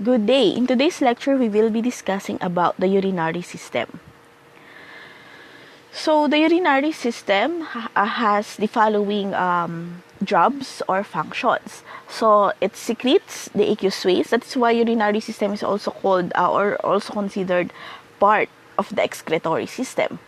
Good day. In today's lecture, we will be discussing about the urinary system. So, the urinary system has the following jobs or functions. So, it secretes the aqueous waste. That's why urinary system is also called or also considered part of the excretory system.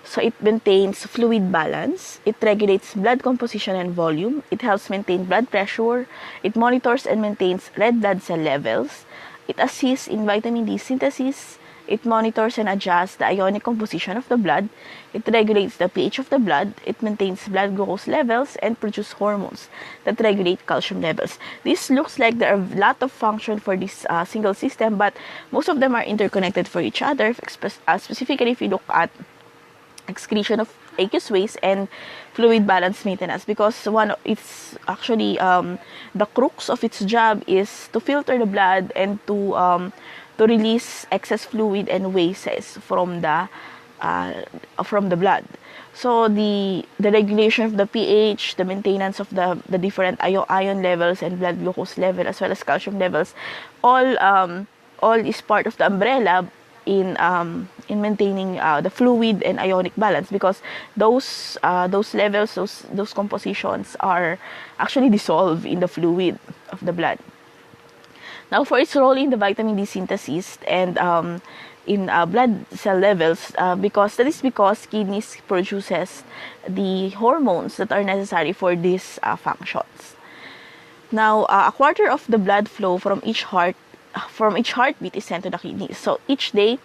So, it maintains fluid balance, it regulates blood composition and volume, it helps maintain blood pressure, it monitors and maintains red blood cell levels, it assists in vitamin D synthesis, it monitors and adjusts the ionic composition of the blood, it regulates the pH of the blood, it maintains blood glucose levels, and produces hormones that regulate calcium levels. This looks like there are a lot of function for this single system, but most of them are interconnected for each other, specifically if you look at excretion of aqueous waste and fluid balance maintenance, because it's actually the crux of its job is to filter the blood and to release excess fluid and wastes from the blood. So the regulation of the pH, the maintenance of the different ion levels and blood glucose level as well as calcium levels, all is part of the umbrella in maintaining the fluid and ionic balance, because those levels, those compositions are actually dissolved in the fluid of the blood. Now, for its role in the vitamin D synthesis and in blood cell levels, because kidneys produces the hormones that are necessary for these functions. Now, a quarter of the blood flow from each heartbeat is sent to the kidneys. So each day,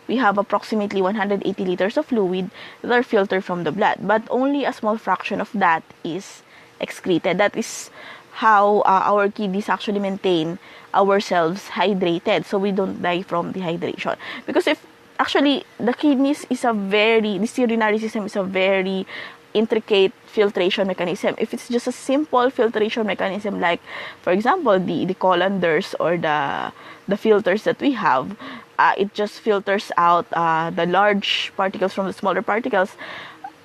we have approximately 180 liters of fluid that are filtered from the blood, but only a small fraction of that is excreted. That is how our kidneys actually maintain ourselves hydrated, so we don't die from dehydration. Because if actually the this urinary system is a very intricate filtration mechanism. If it's just a simple filtration mechanism, like for example the colanders or the filters that we have, it just filters out the large particles from the smaller particles.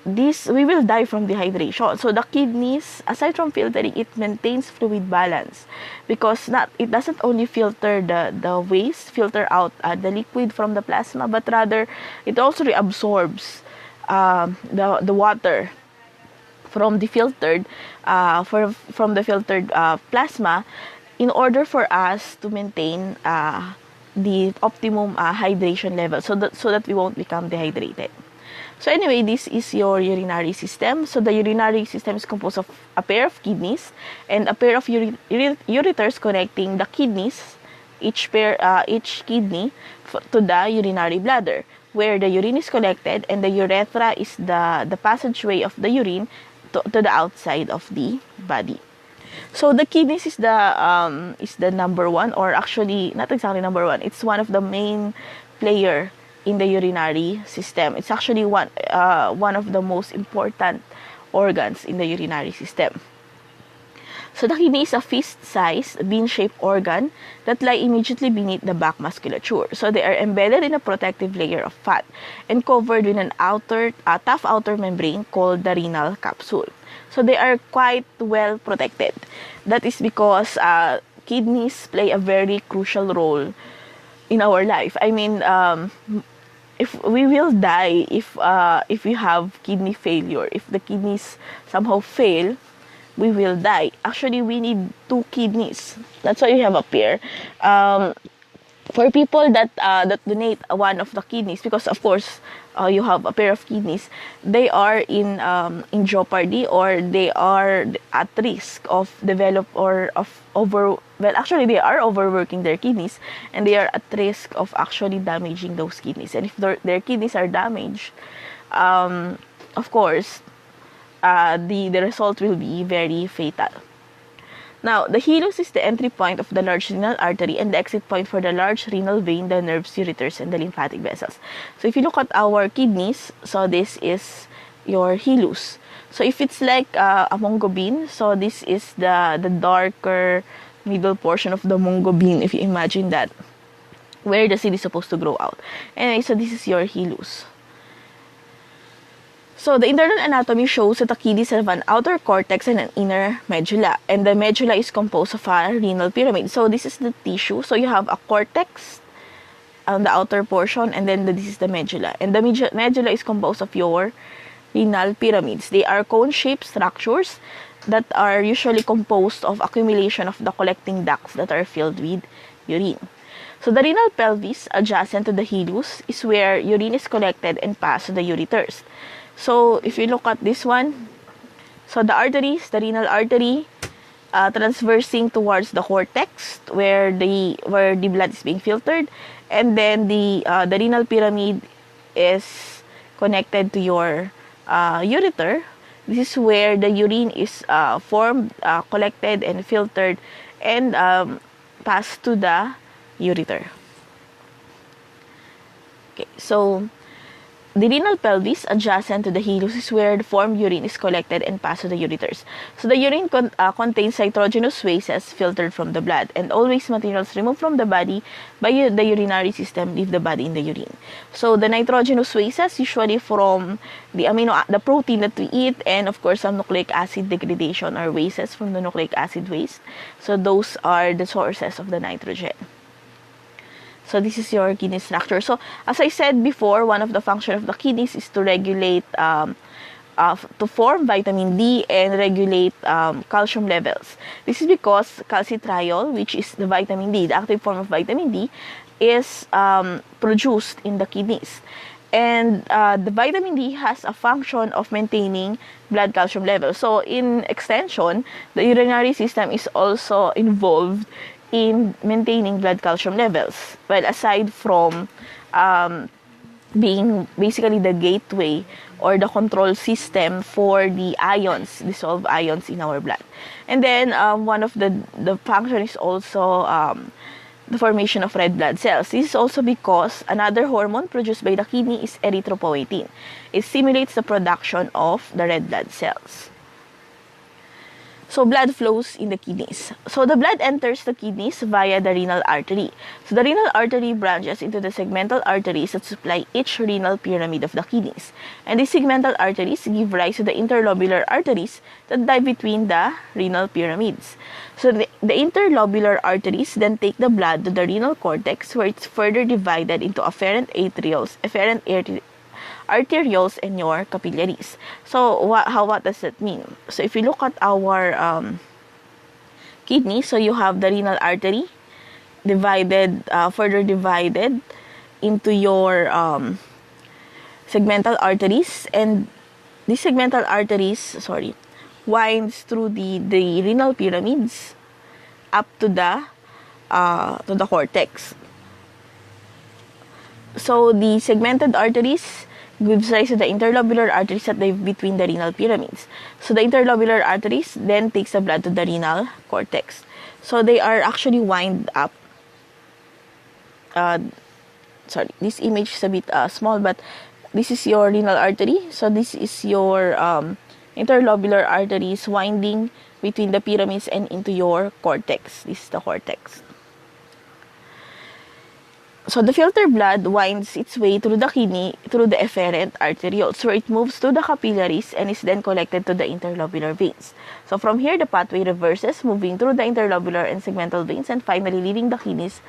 We will die from dehydration. So the kidneys, aside from filtering, it maintains fluid balance, because it doesn't only filter the waste, filter out the liquid from the plasma, but rather it also reabsorbs the water from the filtered plasma, in order for us to maintain the optimum hydration level, so that we won't become dehydrated. So anyway, this is your urinary system. So the urinary system is composed of a pair of kidneys and a pair of ureters connecting the kidneys, each kidney, to the urinary bladder, where the urine is collected, and the urethra is the passageway of the urine to the outside of the body. So the kidneys is the number one, or actually not exactly number one. It's one of the main player in the urinary system. It's actually one of the most important organs in the urinary system. So the kidney is a fist-sized, bean-shaped organ that lie immediately beneath the back musculature. So they are embedded in a protective layer of fat and covered with a tough outer membrane called the renal capsule. So they are quite well protected. That is because kidneys play a very crucial role in our life. I mean, if we will die if we have kidney failure. If the kidneys somehow fail, we will die. Actually, we need 2 kidneys. That's why we have a pair. For people that donate one of the kidneys, because of course you have a pair of kidneys, they are in jeopardy, or they are at risk of actually they are overworking their kidneys, and they are at risk of actually damaging those kidneys. And if their kidneys are damaged, of course the result will be very fatal. Now, the hilus is the entry point of the large renal artery and the exit point for the large renal vein, the nerves, ureters, and the lymphatic vessels. So if you look at our kidneys, so this is your hilus. So if it's like a mungo bean, so this is the darker middle portion of the mungo bean, if you imagine that, where the seed is supposed to grow out. Anyway, so this is your hilus. So the internal anatomy shows that the kidneys have an outer cortex and an inner medulla. And the medulla is composed of a renal pyramid. So this is the tissue. So you have a cortex on the outer portion, and then this is the medulla. And the medulla is composed of your renal pyramids. They are cone-shaped structures that are usually composed of accumulation of the collecting ducts that are filled with urine. So the renal pelvis, adjacent to the hilus, is where urine is collected and passed to the ureters. So if you look at this one, so the arteries, the renal artery, transversing towards the cortex where the blood is being filtered, and then the renal pyramid is connected to your ureter. This is where the urine is formed, collected, and filtered, and passed to the ureter. Okay, so the renal pelvis, adjacent to the hilus, is where the formed urine is collected and passed to the ureters. So the urine contains nitrogenous wastes filtered from the blood, and all waste materials removed from the body by the urinary system leave the body in the urine. So the nitrogenous wastes usually from the protein that we eat, and of course some nucleic acid degradation or wastes from the nucleic acid waste. So those are the sources of the nitrogen. So this is your kidney structure. So as I said before, one of the functions of the kidneys is to regulate, to form vitamin D and regulate calcium levels. This is because calcitriol, which is the vitamin D, the active form of vitamin D, is produced in the kidneys. And the vitamin D has a function of maintaining blood calcium levels. So in extension, the urinary system is also involved in maintaining blood calcium levels. Well, aside from being basically the gateway or the control system for the ions, dissolved ions in our blood. And then one of the function is also the formation of red blood cells. This is also because another hormone produced by the kidney is erythropoietin. It stimulates the production of the red blood cells. So blood flows in the kidneys. So the blood enters the kidneys via the renal artery. So the renal artery branches into the segmental arteries that supply each renal pyramid of the kidneys. And these segmental arteries give rise to the interlobular arteries that lie between the renal pyramids. So the interlobular arteries then take the blood to the renal cortex, where it's further divided into afferent arterioles, and your capillaries. So what does that mean? So if you look at our kidney, so you have the renal artery further divided into your segmental arteries, and these segmental arteries winds through the renal pyramids up to the cortex. So the segmented arteries gives rise to the interlobular arteries that lie between the renal pyramids. So the interlobular arteries then takes the blood to the renal cortex. So they are actually wind up. This image is a bit small, but this is your renal artery. So this is your interlobular arteries winding between the pyramids and into your cortex. This is the cortex. So the filtered blood winds its way through the kidney through the efferent arterioles, where it moves to the capillaries and is then collected to the interlobular veins. So from here, the pathway reverses, moving through the interlobular and segmental veins, and finally leaving the kidneys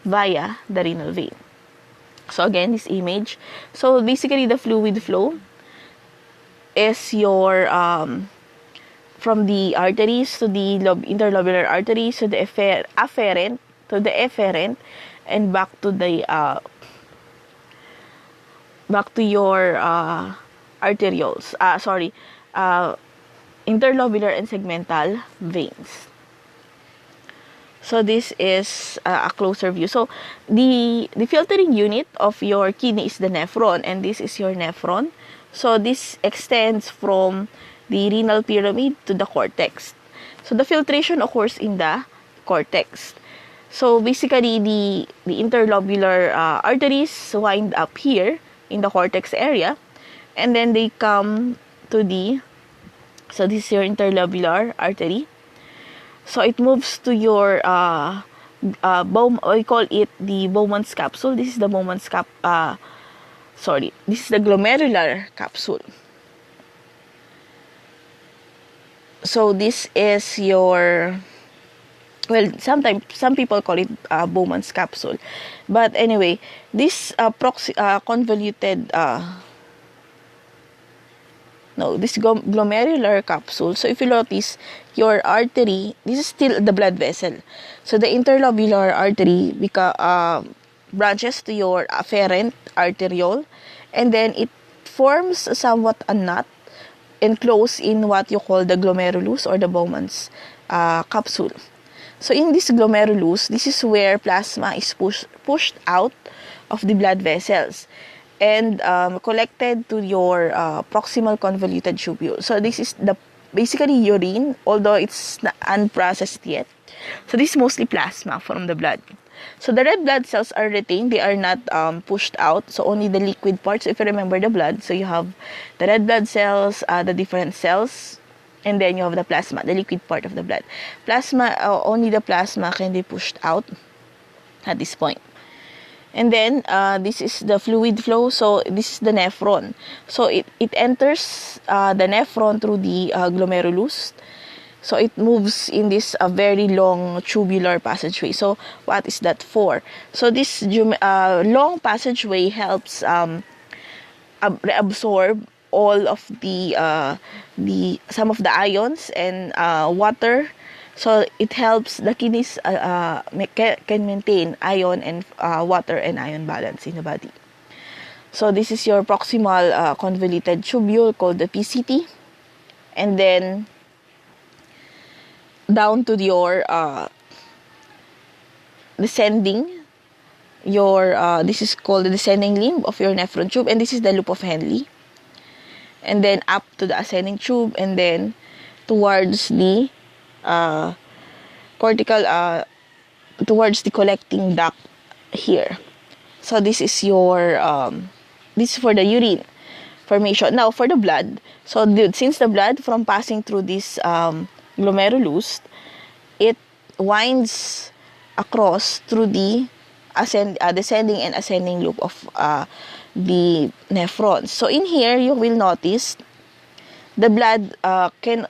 via the renal vein. So again, this image. So basically, the fluid flow is your from the arteries to the interlobular arteries to the afferent to the efferent, and back to your arterioles. Interlobular and segmental veins. So this is a closer view. So the filtering unit of your kidney is the nephron, and this is your nephron. So this extends from the renal pyramid to the cortex. So the filtration occurs in the cortex. So basically, the interlobular arteries wind up here in the cortex area, and then they come to so this is your interlobular artery. So it moves to your we call it the Bowman's capsule. This is the Bowman's this is the glomerular capsule. So this is your, well, sometimes some people call it Bowman's capsule, but anyway, this convoluted this glomerular capsule. So if you notice, your artery, this is still the blood vessel. So the interlobular artery branches to your afferent arteriole, and then it forms somewhat a knot enclosed in what you call the glomerulus or the Bowman's capsule. So in this glomerulus, this is where plasma is pushed out of the blood vessels and collected to your proximal convoluted tubule. So this is basically urine, although it's not unprocessed yet. So this is mostly plasma from the blood. So the red blood cells are retained; they are not pushed out. So only the liquid parts. So if you remember the blood, so you have the red blood cells, the different cells, and then you have the plasma, the liquid part of the blood. Plasma, only the plasma can be pushed out at this point. And then, this is the fluid flow. So, this is the nephron. So, it enters the nephron through the glomerulus. So, it moves in this very long tubular passageway. So, what is that for? So, this long passageway helps reabsorb all of some of the ions and water. So it helps the kidneys can maintain ion and water and ion balance in the body. So this is your proximal convoluted tubule called the PCT, and then down to your descending. This is called the descending limb of your nephron tube, and this is the loop of Henle. And then up to the ascending tube, and then towards the towards the collecting duct here. So this is your this is for the urine formation. Now for the blood, so since the blood from passing through this glomerulus, it winds across through the descending and ascending loop of the nephrons. So in here, you will notice the blood can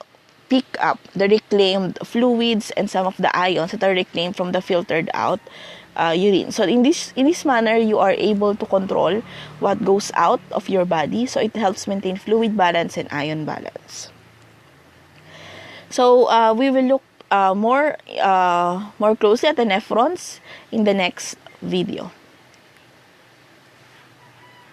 pick up the reclaimed fluids and some of the ions that are reclaimed from the filtered out urine. So in this manner, you are able to control what goes out of your body. So it helps maintain fluid balance and ion balance. So we will look more closely at the nephrons in the next video.